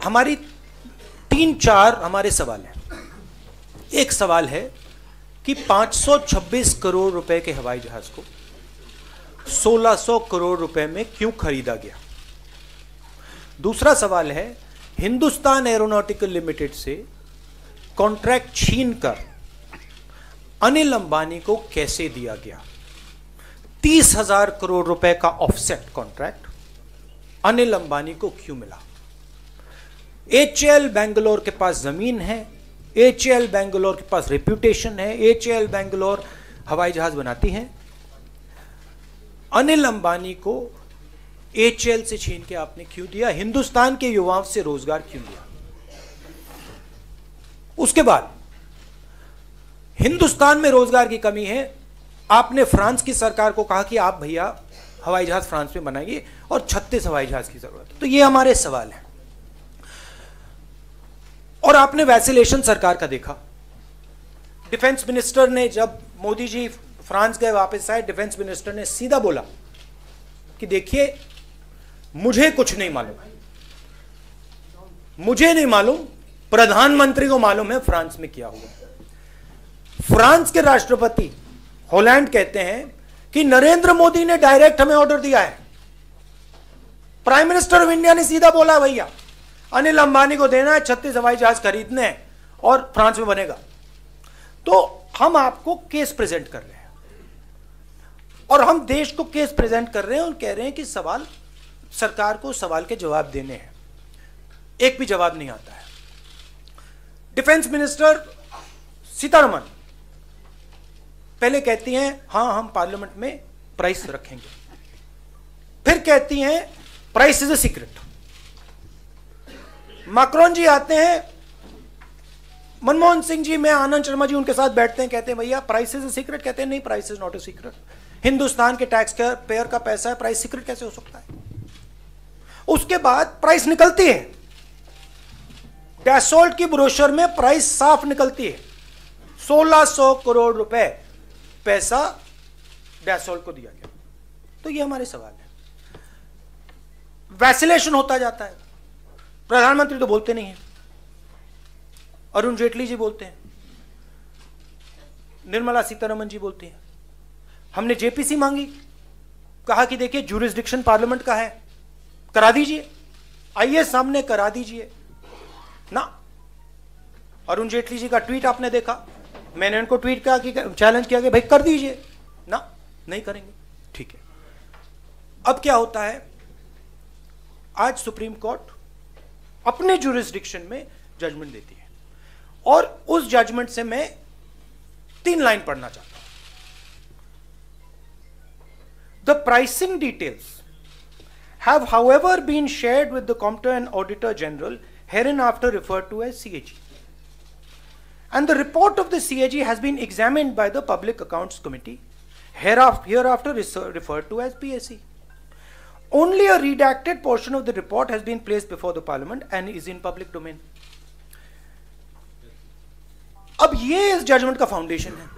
हमारी 3-4 हमारे सवाल हैं। एक सवाल है कि 526 करोड़ रुपए के हवाई जहाज को 1600 करोड़ रुपए में क्यों खरीदा गया। दूसरा सवाल है, हिंदुस्तान एरोनॉटिकल लिमिटेड से कॉन्ट्रैक्ट छीनकर अनिल अंबानी को कैसे दिया गया। 30,000 करोड़ रुपए का ऑफसेट कॉन्ट्रैक्ट अनिल अंबानी को क्यों मिला। HAL बेंगलोर के पास जमीन है, HAL बेंगलोर के पास रेप्यूटेशन है, HAL बेंगलोर हवाई जहाज बनाती है। अनिल अंबानी को HAL से छीन के आपने क्यों दिया, हिंदुस्तान के युवाओं से रोजगार क्यों दिया। उसके बाद हिंदुस्तान में रोजगार की कमी है, आपने फ्रांस की सरकार को कहा कि आप भैया हवाई जहाज फ्रांस में बनाइए और 36 हवाई जहाज की जरूरत है। तो ये हमारे सवाल हैं। और आपने वैसिलेशन सरकार का देखा। डिफेंस मिनिस्टर ने, जब मोदी जी फ्रांस गए वापस आए, डिफेंस मिनिस्टर ने सीधा बोला कि देखिए मुझे कुछ नहीं मालूम, मुझे नहीं मालूम, प्रधानमंत्री को मालूम है फ्रांस में क्या हुआ। फ्रांस के राष्ट्रपति हॉलैंड कहते हैं कि नरेंद्र मोदी ने डायरेक्ट हमें ऑर्डर दिया है। प्राइम मिनिस्टर ऑफ इंडिया ने सीधा बोला भैया अनिल अंबानी को देना है, 36 हवाई जहाज खरीदने हैं और फ्रांस में बनेगा। तो हम आपको केस प्रेजेंट कर रहे हैं और हम देश को केस प्रेजेंट कर रहे हैं और कह रहे हैं कि सवाल, सरकार को सवाल के जवाब देने हैं। एक भी जवाब नहीं आता है। डिफेंस मिनिस्टर सीतारमण पहले कहती हैं हां हम पार्लियामेंट में प्राइस रखेंगे, फिर कहती हैं price is a secret. Macron ji आते हैं, मनमोहन सिंह जी, मैं आनंद शर्मा जी उनके साथ बैठते हैं, कहते हैं भैया प्राइस इज अ सीक्रेट, कहते हैं नहीं price is not a secret, Hindustan के टैक्स पेयर का पैसा है, प्राइस सीक्रेट कैसे हो सकता है। उसके बाद प्राइस निकलती है, डैसोल्ट की ब्रोशर में प्राइस साफ निकलती है, 1600 करोड़ रुपए पैसा डैसोल्ट को दिया गया। तो ये हमारे सवाल है। वैसिलेशन होता जाता है। प्रधानमंत्री तो बोलते नहीं है, अरुण जेटली जी बोलते हैं, निर्मला सीतारमण जी बोलती हैं। हमने जेपीसी मांगी, कहा कि देखिए ज्यूरिसडिक्शन पार्लियामेंट का है, करा दीजिए, आइए सामने करा दीजिए ना। अरुण जेटली जी का ट्वीट आपने देखा, मैंने उनको ट्वीट किया कि चैलेंज किया कि भाई कर दीजिए ना, नहीं करेंगे, ठीक है। अब क्या होता है, आज सुप्रीम कोर्ट अपने ज्यूरिसडिक्शन में जजमेंट देती है और उस जजमेंट से मैं 3 लाइन पढ़ना चाहता हूं। The pricing details have however been shared with the Comptroller and Auditor General, hereinafter referred to as CAG. And the report of the CAG has been examined by the Public Accounts Committee, hereafter referred to as PAC. Only a redacted portion of the report has been placed before the Parliament and is in public domain. अब ये इस judgement का foundation है।